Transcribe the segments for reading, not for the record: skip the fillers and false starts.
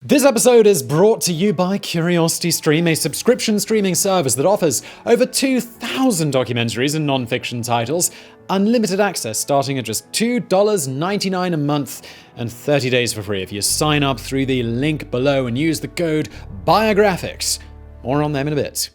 This episode is brought to you by CuriosityStream, a subscription streaming service that offers over 2,000 documentaries and non-fiction titles, unlimited access starting at just $2.99 a month, and 30 days for free if you sign up through the link below and use the code Biographics. More on them in a bit.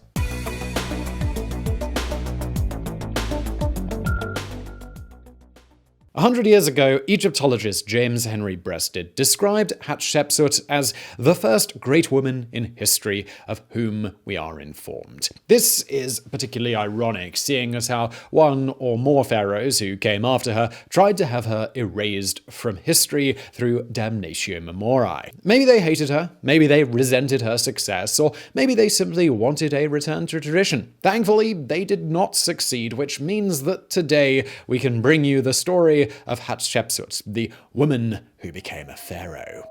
100 years ago, Egyptologist James Henry Breasted described Hatshepsut as the first great woman in history of whom we are informed. This is particularly ironic, seeing as how one or more pharaohs who came after her tried to have her erased from history through damnatio memoriae. Maybe they hated her, maybe they resented her success, or maybe they simply wanted a return to tradition. Thankfully, they did not succeed, which means that today we can bring you the story of Hatshepsut, the woman who became a pharaoh.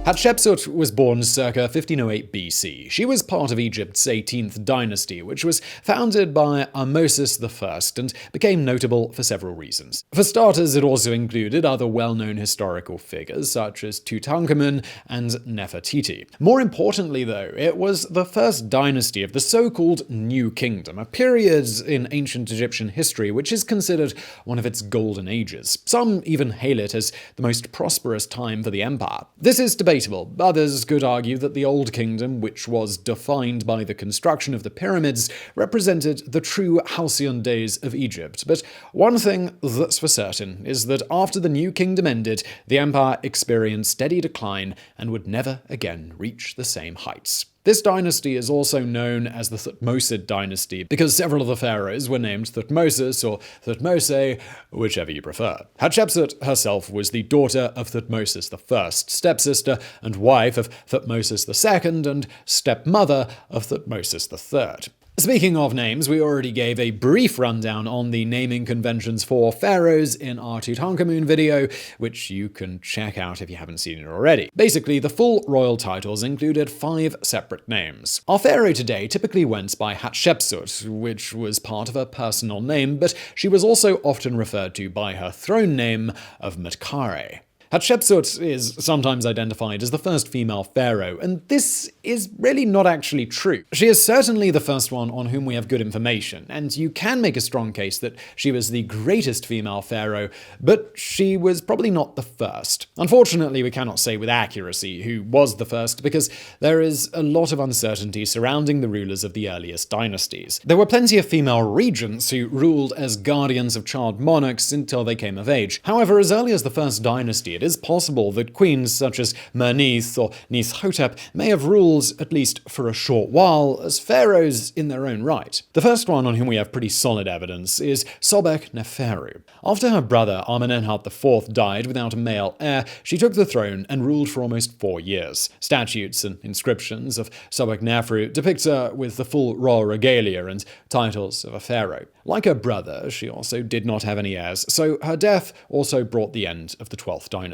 Hatshepsut was born circa 1508 BC. She was part of Egypt's 18th dynasty, which was founded by Ahmose I and became notable for several reasons. For starters, it also included other well-known historical figures such as Tutankhamun and Nefertiti. More importantly, though, it was the first dynasty of the so-called New Kingdom, a period in ancient Egyptian history which is considered one of its golden ages. Some even hail it as the most prosperous time for the empire. This is debatable. Others could argue that the Old Kingdom, which was defined by the construction of the pyramids, represented the true halcyon days of Egypt. But one thing that's for certain is that after the New Kingdom ended, the empire experienced steady decline and would never again reach the same heights. This dynasty is also known as the Thutmosid Dynasty because several of the pharaohs were named Thutmosis or Thutmose, whichever you prefer. Hatshepsut herself was the daughter of Thutmosis I, stepsister and wife of Thutmosis II, and stepmother of Thutmosis III. Speaking of names, we already gave a brief rundown on the naming conventions for pharaohs in our Tutankhamun video, which you can check out if you haven't seen it already. Basically, the full royal titles included 5 separate names. Our pharaoh today typically went by Hatshepsut, which was part of her personal name, but she was also often referred to by her throne name of Metkare. Hatshepsut is sometimes identified as the first female pharaoh, and this is really not actually true. She is certainly the first one on whom we have good information, and you can make a strong case that she was the greatest female pharaoh, but she was probably not the first. Unfortunately, we cannot say with accuracy who was the first, because there is a lot of uncertainty surrounding the rulers of the earliest dynasties. There were plenty of female regents who ruled as guardians of child monarchs until they came of age. However, as early as the first dynasty, it is possible that queens such as Meneth or Nithotep may have ruled at least for a short while as pharaohs in their own right. The first one on whom we have pretty solid evidence is Sobekneferu. After her brother Amenemhat IV died without a male heir, she took the throne and ruled for almost 4 years. Statutes and inscriptions of Sobekneferu depict her with the full royal regalia and titles of a pharaoh. Like her brother, she also did not have any heirs, so her death also brought the end of the 12th dynasty.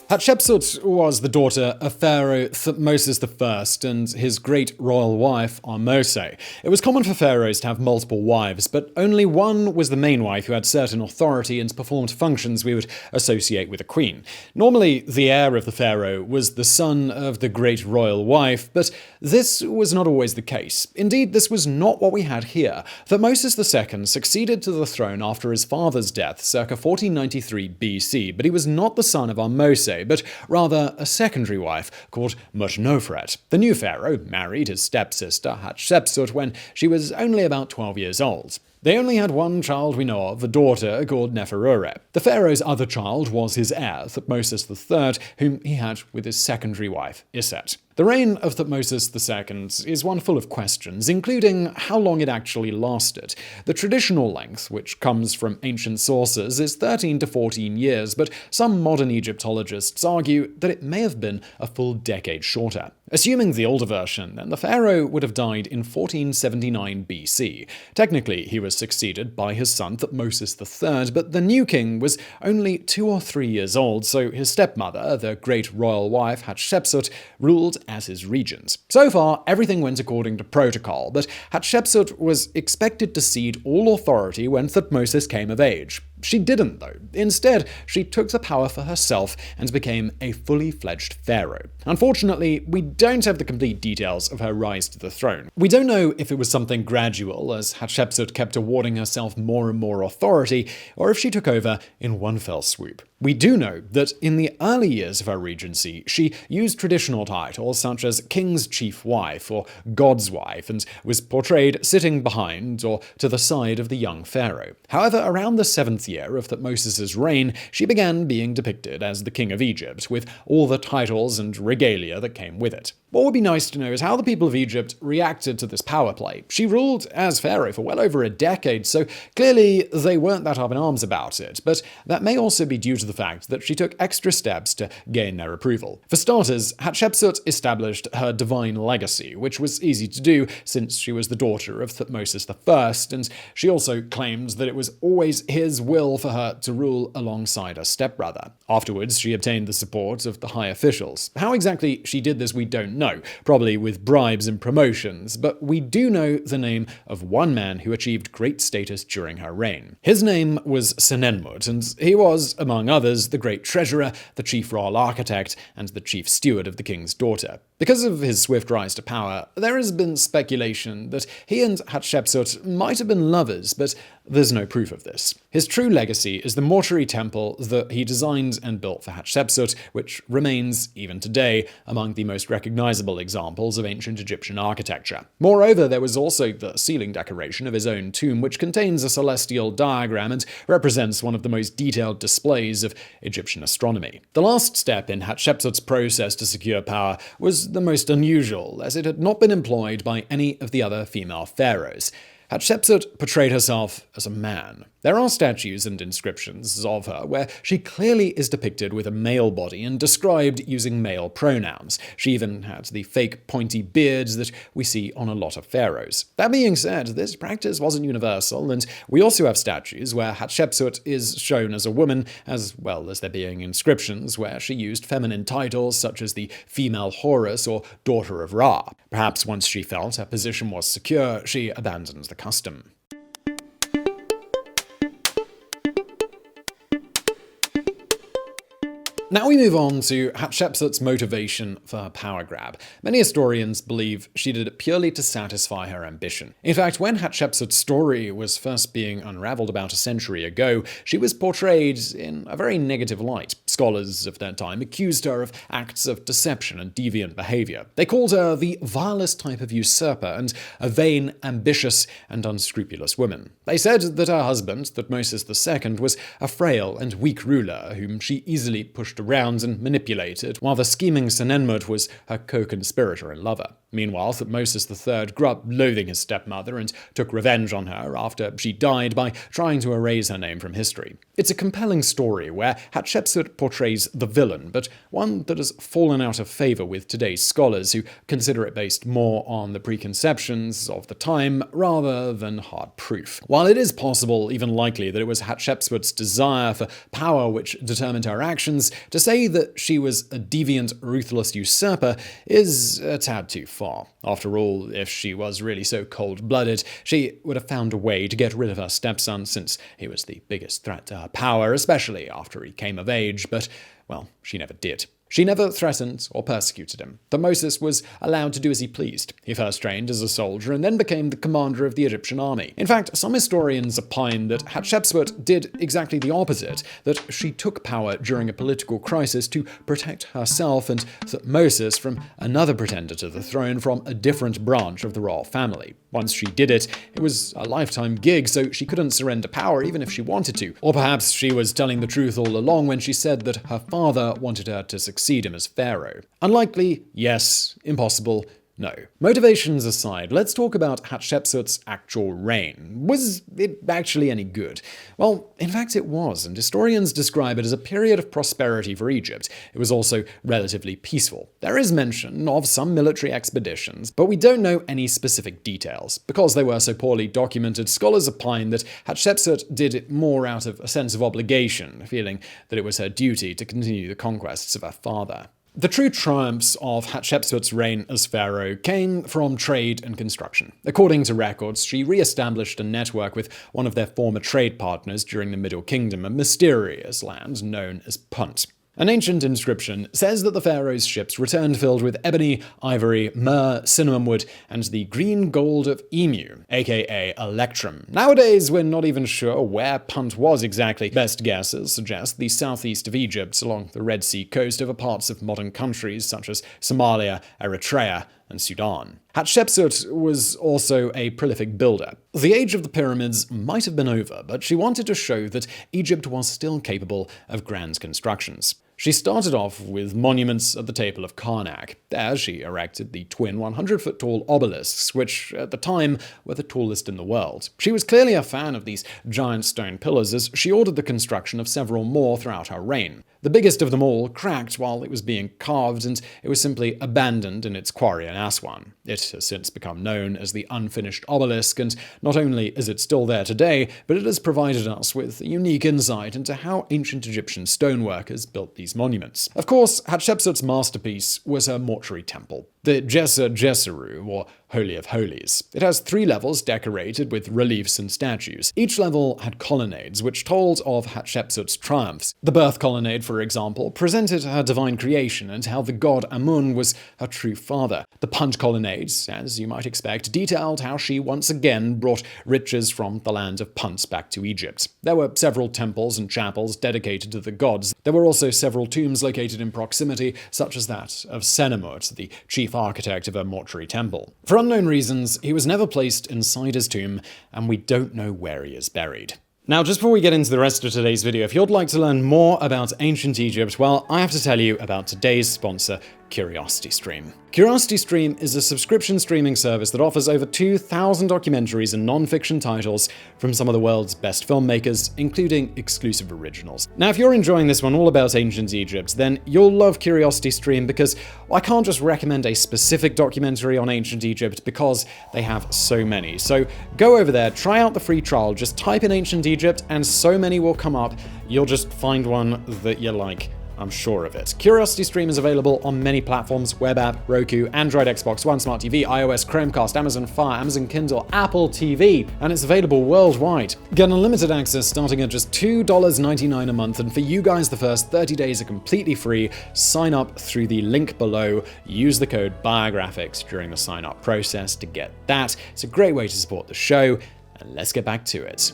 Hatshepsut was the daughter of Pharaoh Thutmosis I and his great royal wife, Ahmose. It was common for pharaohs to have multiple wives, but only one was the main wife who had certain authority and performed functions we would associate with a queen. Normally, the heir of the pharaoh was the son of the great royal wife, but this was not always the case. Indeed, this was not what we had here. Thutmosis II succeeded to the throne after his father's death, circa 1493 BC, but he was not the son of Ahmose, but rather a secondary wife called Amenhotep. The new pharaoh married his stepsister Hatshepsut when she was only about 12 years old. They only had one child we know of, a daughter called Nefertiti. The pharaoh's other child was his heir, Thutmosis III, whom he had with his secondary wife, Iset. The reign of Thutmosis II is one full of questions, including how long it actually lasted. The traditional length, which comes from ancient sources, is 13 to 14 years, but some modern Egyptologists argue that it may have been a full decade shorter. Assuming the older version, then the pharaoh would have died in 1479 BC. Technically, he was succeeded by his son Thutmosis III, but the new king was only 2 or 3 years old, so his stepmother, the great royal wife Hatshepsut, ruled as his regent. So far, everything went according to protocol, but Hatshepsut was expected to cede all authority when Thutmosis came of age. She didn't, though. Instead, she took the power for herself and became a fully fledged pharaoh. Unfortunately, we don't have the complete details of her rise to the throne. We don't know if it was something gradual, as Hatshepsut kept awarding herself more and more authority, or if she took over in one fell swoop. We do know that in the early years of her regency, she used traditional titles such as King's Chief Wife or God's Wife, and was portrayed sitting behind or to the side of the young pharaoh. However, around the 7th year of Thutmosis's reign, she began being depicted as the King of Egypt, with all the titles and regalia that came with it. What would be nice to know is how the people of Egypt reacted to this power play. She ruled as pharaoh for well over a decade, so clearly they weren't that up in arms about it, but that may also be due to the fact that she took extra steps to gain their approval. For starters, Hatshepsut established her divine legacy, which was easy to do since she was the daughter of Thutmosis I, and she also claimed that it was always his will for her to rule alongside her stepbrother. Afterwards, she obtained the support of the high officials. How exactly she did this, we don't know, probably with bribes and promotions, but we do know the name of one man who achieved great status during her reign. His name was Senenmut, and he was, among others, the great treasurer, the chief royal architect, and the chief steward of the king's daughter. Because of his swift rise to power, there has been speculation that he and Hatshepsut might have been lovers, but there's no proof of this. His true legacy is the mortuary temple that he designed and built for Hatshepsut, which remains, even today, among the most recognizable examples of ancient Egyptian architecture. Moreover, there was also the ceiling decoration of his own tomb, which contains a celestial diagram and represents one of the most detailed displays of Egyptian astronomy. The last step in Hatshepsut's process to secure power was the most unusual, as it had not been employed by any of the other female pharaohs. Hatshepsut portrayed herself as a man. There are statues and inscriptions of her where she clearly is depicted with a male body and described using male pronouns. She even had the fake pointy beards that we see on a lot of pharaohs. That being said, this practice wasn't universal, and we also have statues where Hatshepsut is shown as a woman, as well as there being inscriptions where she used feminine titles such as the female Horus or daughter of Ra. Perhaps once she felt her position was secure, she abandoned the custom. Now we move on to Hatshepsut's motivation for her power grab. Many historians believe she did it purely to satisfy her ambition. In fact, when Hatshepsut's story was first being unraveled about a century ago, she was portrayed in a very negative light. Scholars of that time accused her of acts of deception and deviant behavior. They called her the vilest type of usurper and a vain, ambitious, and unscrupulous woman. They said that her husband, Thutmosis II, was a frail and weak ruler whom she easily pushed around and manipulated, while the scheming Senenmut was her co-conspirator and lover. Meanwhile, Thutmosis III grew up loathing his stepmother and took revenge on her after she died by trying to erase her name from history. It's a compelling story where Hatshepsut portrays the villain, but one that has fallen out of favor with today's scholars who consider it based more on the preconceptions of the time rather than hard proof. While it is possible, even likely, that it was Hatshepsut's desire for power which determined her actions, to say that she was a deviant, ruthless usurper is a tad too far. After all, if she was really so cold-blooded, she would have found a way to get rid of her stepson, since he was the biggest threat to her power, especially after he came of age, but, well, she never did. She never threatened or persecuted him. Thutmosis was allowed to do as he pleased. He first trained as a soldier and then became the commander of the Egyptian army. In fact, some historians opine that Hatshepsut did exactly the opposite, that she took power during a political crisis to protect herself and Thutmosis from another pretender to the throne from a different branch of the royal family. Once she did it, it was a lifetime gig, so she couldn't surrender power even if she wanted to. Or perhaps she was telling the truth all along when she said that her father wanted her to succeed him as pharaoh. Unlikely, yes. Impossible, No. Motivations aside, let's talk about Hatshepsut's actual reign. Was it actually any good? Well, in fact it was, and historians describe it as a period of prosperity for Egypt. It was also relatively peaceful. There is mention of some military expeditions, but we don't know any specific details. Because they were so poorly documented, scholars opine that Hatshepsut did it more out of a sense of obligation, feeling that it was her duty to continue the conquests of her father. The true triumphs of Hatshepsut's reign as pharaoh came from trade and construction. According to records, she re-established a network with one of their former trade partners during the Middle Kingdom, a mysterious land known as Punt. An ancient inscription says that the pharaoh's ships returned filled with ebony, ivory, myrrh, cinnamon wood, and the green gold of Emu, aka Electrum. Nowadays, we're not even sure where Punt was exactly. Best guesses suggest the southeast of Egypt, along the Red Sea coast over parts of modern countries such as Somalia, Eritrea, and Sudan. Hatshepsut was also a prolific builder. The age of the pyramids might have been over, but she wanted to show that Egypt was still capable of grand constructions. She started off with monuments at the Table of Karnak. There she erected the twin 100-foot-tall obelisks, which at the time were the tallest in the world. She was clearly a fan of these giant stone pillars, as she ordered the construction of several more throughout her reign. The biggest of them all cracked while it was being carved, and it was simply abandoned in its quarry in Aswan. It has since become known as the unfinished obelisk, and not only is it still there today, but it has provided us with a unique insight into how ancient Egyptian stoneworkers built these monuments. Of course, Hatshepsut's masterpiece was her mortuary temple, the Djeser-Djeseru, or Holy of Holies. It has 3 levels decorated with reliefs and statues. Each level had colonnades, which told of Hatshepsut's triumphs. The birth colonnade, for example, presented her divine creation and how the god Amun was her true father. The Punt Colonnade, as you might expect, detailed how she once again brought riches from the land of Punt back to Egypt. There were several temples and chapels dedicated to the gods. There were also several tombs located in proximity, such as that of Senenmut, the chief architect of her mortuary temple. For unknown reasons, he was never placed inside his tomb, and we don't know where he is buried. Now, just before we get into the rest of today's video, if you'd like to learn more about ancient Egypt, well, I have to tell you about today's sponsor, CuriosityStream. CuriosityStream is a subscription streaming service that offers over 2,000 documentaries and non-fiction titles from some of the world's best filmmakers, including exclusive originals. Now, if you're enjoying this one all about ancient Egypt, then you'll love CuriosityStream because I can't just recommend a specific documentary on ancient Egypt because they have so many. So go over there, try out the free trial, just type in ancient Egypt and so many will come up. You'll just find one that you like. I'm sure of it. CuriosityStream is available on many platforms: web app, Roku, Android, Xbox One, Smart TV, iOS, Chromecast, Amazon Fire, Amazon Kindle, Apple TV, and it's available worldwide. Get unlimited access starting at just $2.99 a month, and for you guys, the first 30 days are completely free. Sign up through the link below. Use the code Biographics during the sign-up process to get that. It's a great way to support the show, and let's get back to it.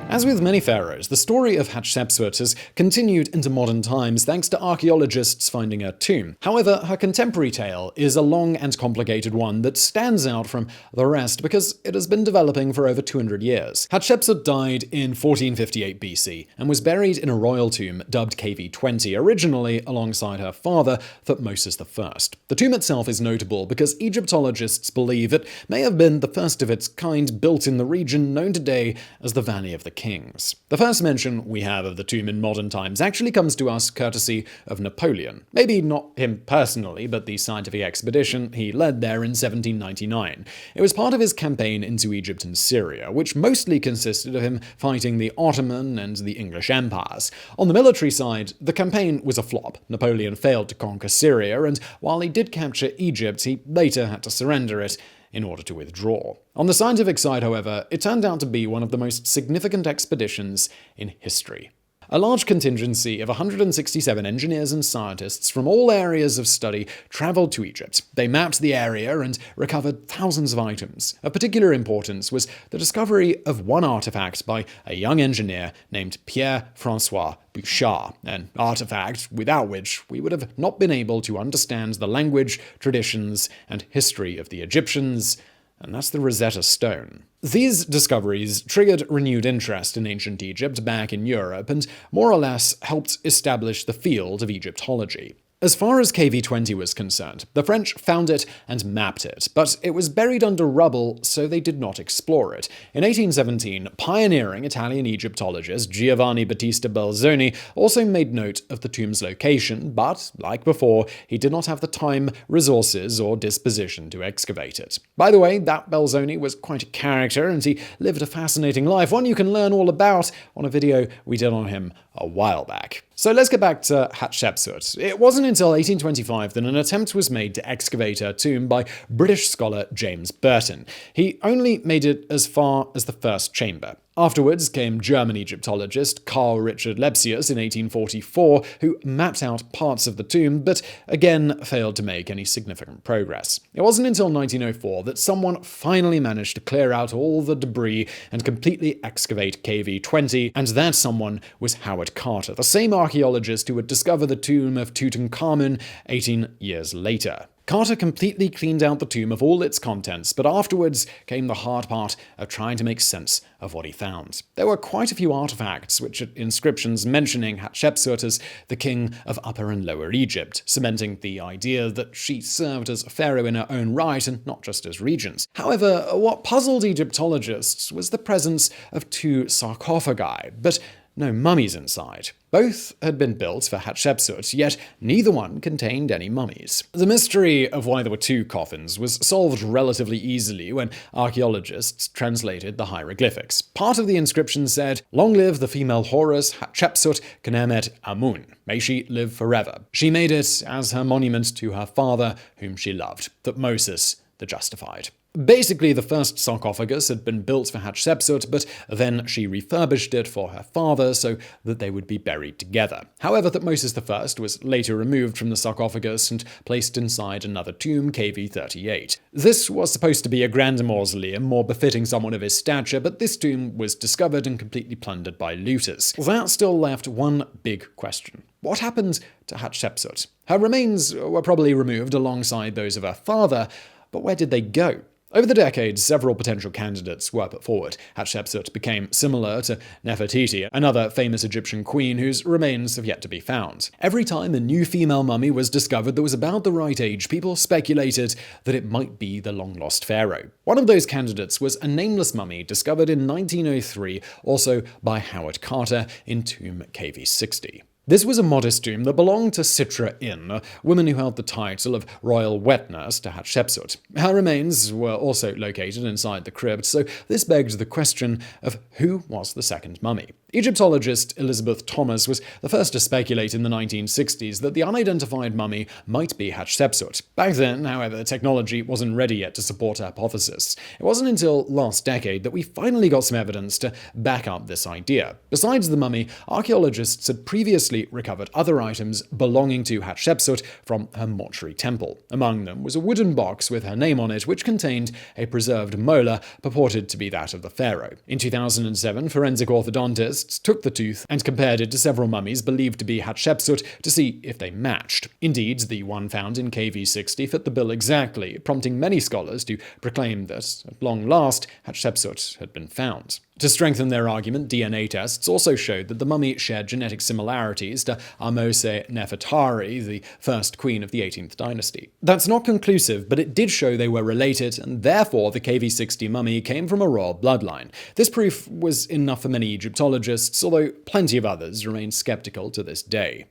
As with many pharaohs, the story of Hatshepsut has continued into modern times thanks to archaeologists finding her tomb. However, her contemporary tale is a long and complicated one that stands out from the rest because it has been developing for over 200 years. Hatshepsut died in 1458 BC and was buried in a royal tomb dubbed KV20, originally alongside her father, Thutmosis I. The tomb itself is notable because Egyptologists believe it may have been the first of its kind built in the region known today as the Valley of the Kings. The first mention we have of the tomb in modern times actually comes to us courtesy of Napoleon. Maybe not him personally, but the scientific expedition he led there in 1799. It was part of his campaign into Egypt and Syria, which mostly consisted of him fighting the Ottoman and the English empires. On the military side, the campaign was a flop. Napoleon failed to conquer Syria, and while he did capture Egypt, he later had to surrender it in order to withdraw. On the scientific side, however, it turned out to be one of the most significant expeditions in history. A large contingency of 167 engineers and scientists from all areas of study traveled to Egypt. They mapped the area and recovered thousands of items. Of particular importance was the discovery of one artifact by a young engineer named Pierre-François Bouchard, an artifact without which we would have not been able to understand the language, traditions, and history of the Egyptians and that's the Rosetta Stone. These discoveries triggered renewed interest in ancient Egypt back in Europe and more or less helped establish the field of Egyptology. As far as KV-20 was concerned, the French found it and mapped it, but it was buried under rubble, so they did not explore it. In 1817, pioneering Italian Egyptologist Giovanni Battista Belzoni also made note of the tomb's location, but, like before, he did not have the time, resources, or disposition to excavate it. By the way, that Belzoni was quite a character, and he lived a fascinating life, one you can learn all about on a video we did on him a while back. So let's get back to Hatshepsut. It wasn't until 1825 that an attempt was made to excavate her tomb by British scholar James Burton. He only made it as far as the first chamber. Afterwards came German Egyptologist Karl Richard Lepsius in 1844, who mapped out parts of the tomb, but again failed to make any significant progress. It wasn't until 1904 that someone finally managed to clear out all the debris and completely excavate KV-20, and that someone was Howard Carter, the same archaeologist who would discover the tomb of Tutankhamun 18 years later. Carter completely cleaned out the tomb of all its contents, but afterwards came the hard part of trying to make sense of what he found. There were quite a few artifacts, which had inscriptions mentioning Hatshepsut as the king of Upper and Lower Egypt, cementing the idea that she served as a pharaoh in her own right and not just as regent. However, what puzzled Egyptologists was the presence of two sarcophagi, but no mummies inside. Both had been built for Hatshepsut, yet neither one contained any mummies. The mystery of why there were two coffins was solved relatively easily when archaeologists translated the hieroglyphics. Part of the inscription said, "Long live the female Horus Hatshepsut Khenemet Amun. May she live forever." She made it as her monument to her father, whom she loved, Thutmosis the Justified. Basically, the first sarcophagus had been built for Hatshepsut, but then she refurbished it for her father so that they would be buried together. However, Thutmosis I was later removed from the sarcophagus and placed inside another tomb, KV-38. This was supposed to be a grander mausoleum, more befitting someone of his stature, but this tomb was discovered and completely plundered by looters. That still left one big question. What happened to Hatshepsut? Her remains were probably removed alongside those of her father, but where did they go? Over the decades, several potential candidates were put forward. Hatshepsut became similar to Nefertiti, another famous Egyptian queen whose remains have yet to be found. Every time a new female mummy was discovered that was about the right age, people speculated that it might be the long-lost pharaoh. One of those candidates was a nameless mummy discovered in 1903, also by Howard Carter in tomb KV-60. This was a modest tomb that belonged to Sitra In, a woman who held the title of royal wet nurse to Hatshepsut. Her remains were also located inside the crypt, so this begged the question of who was the second mummy. Egyptologist Elizabeth Thomas was the first to speculate in the 1960s that the unidentified mummy might be Hatshepsut. Back then, however, technology wasn't ready yet to support her hypothesis. It wasn't until last decade that we finally got some evidence to back up this idea. Besides the mummy, archaeologists had previously recovered other items belonging to Hatshepsut from her mortuary temple. Among them was a wooden box with her name on it, which contained a preserved molar purported to be that of the pharaoh. In 2007, forensic orthodontists took the tooth and compared it to several mummies believed to be Hatshepsut to see if they matched. Indeed, the one found in KV-60 fit the bill exactly, prompting many scholars to proclaim that, at long last, Hatshepsut had been found. To strengthen their argument, DNA tests also showed that the mummy shared genetic similarities to Ahmose-Nefertari, the first queen of the 18th dynasty. That's not conclusive, but it did show they were related, and therefore the KV-60 mummy came from a royal bloodline. This proof was enough for many Egyptologists, although plenty of others remain skeptical to this day.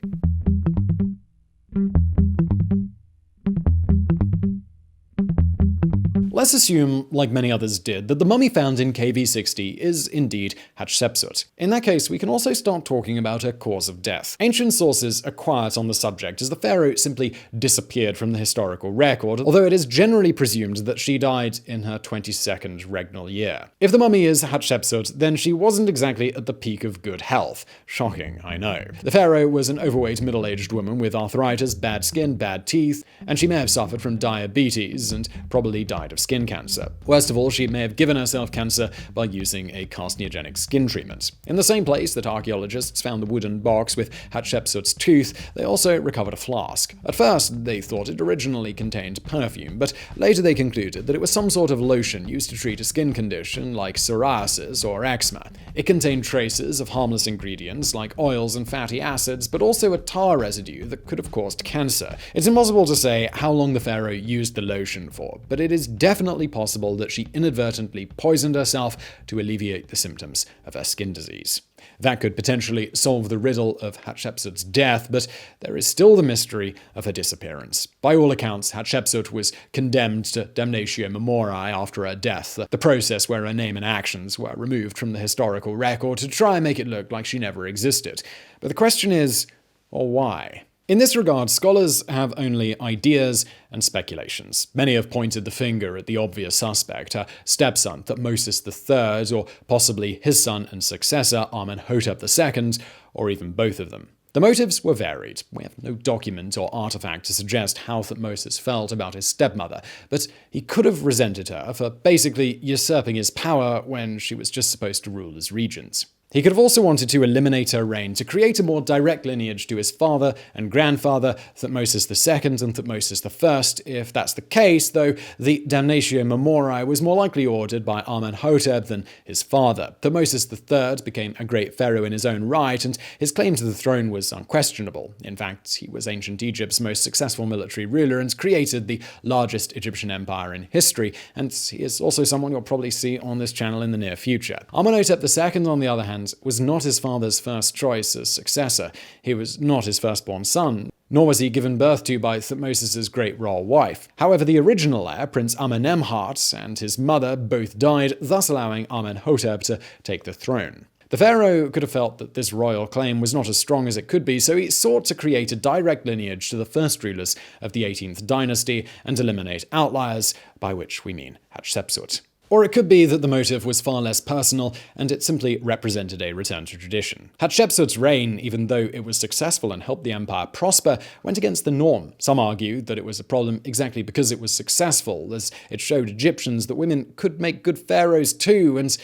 Let's assume, like many others did, that the mummy found in KV-60 is indeed Hatshepsut. In that case, we can also start talking about her cause of death. Ancient sources are quiet on the subject, as the pharaoh simply disappeared from the historical record, although it is generally presumed that she died in her 22nd regnal year. If the mummy is Hatshepsut, then she wasn't exactly at the peak of good health. Shocking, I know. The pharaoh was an overweight middle-aged woman with arthritis, bad skin, bad teeth, and she may have suffered from diabetes and probably died of skin skin cancer. Worst of all, she may have given herself cancer by using a carcinogenic skin treatment. In the same place that archaeologists found the wooden box with Hatshepsut's tooth, they also recovered a flask. At first, they thought it originally contained perfume, but later they concluded that it was some sort of lotion used to treat a skin condition like psoriasis or eczema. It contained traces of harmless ingredients like oils and fatty acids, but also a tar residue that could have caused cancer. It's impossible to say how long the pharaoh used the lotion for, but it is definitely possible that she inadvertently poisoned herself to alleviate the symptoms of her skin disease. That could potentially solve the riddle of Hatshepsut's death, but there is still the mystery of her disappearance. By all accounts, Hatshepsut was condemned to damnatio memoriae after her death, the process where her name and actions were removed from the historical record to try and make it look like she never existed. But the question is, well, why? In this regard, scholars have only ideas and speculations. Many have pointed the finger at the obvious suspect, her stepson, Thutmosis III, or possibly his son and successor, Amenhotep II, or even both of them. The motives were varied. We have no document or artifact to suggest how Thutmosis felt about his stepmother, but he could have resented her for basically usurping his power when she was just supposed to rule as regent. He could have also wanted to eliminate her reign to create a more direct lineage to his father and grandfather, Thutmosis II and Thutmosis I. If that's the case, though, the damnatio memoriae was more likely ordered by Amenhotep than his father. Thutmosis III became a great pharaoh in his own right, and his claim to the throne was unquestionable. In fact, he was ancient Egypt's most successful military ruler and created the largest Egyptian empire in history, and he is also someone you'll probably see on this channel in the near future. Amenhotep II, on the other hand, was not his father's first choice as successor. He was not his firstborn son, nor was he given birth to by Thutmosis's great royal wife. However, the original heir, Prince Amenemhat, and his mother both died, thus allowing Amenhotep to take the throne. The pharaoh could have felt that this royal claim was not as strong as it could be, so he sought to create a direct lineage to the first rulers of the 18th dynasty and eliminate outliers, by which we mean Hatshepsut. Or it could be that the motive was far less personal, and it simply represented a return to tradition. Hatshepsut's reign, even though it was successful and helped the empire prosper, went against the norm. Some argue that it was a problem exactly because it was successful, as it showed Egyptians that women could make good pharaohs too, and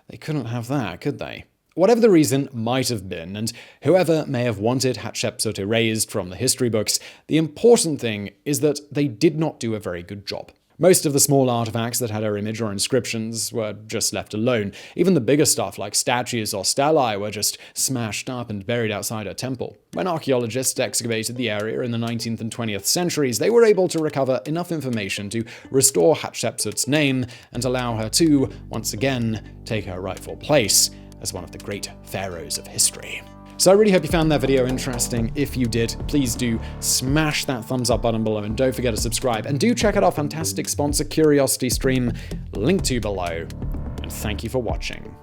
they couldn't have that, could they? Whatever the reason might have been, and whoever may have wanted Hatshepsut erased from the history books, the important thing is that they did not do a very good job. Most of the small artifacts that had her image or inscriptions were just left alone. Even the bigger stuff like statues or stelae were just smashed up and buried outside her temple. When archaeologists excavated the area in the 19th and 20th centuries, they were able to recover enough information to restore Hatshepsut's name and allow her to, once again, take her rightful place as one of the great pharaohs of history. So I really hope you found that video interesting. If you did, please do smash that thumbs up button below and don't forget to subscribe. And do check out our fantastic sponsor, Curiosity Stream, linked to below. And thank you for watching.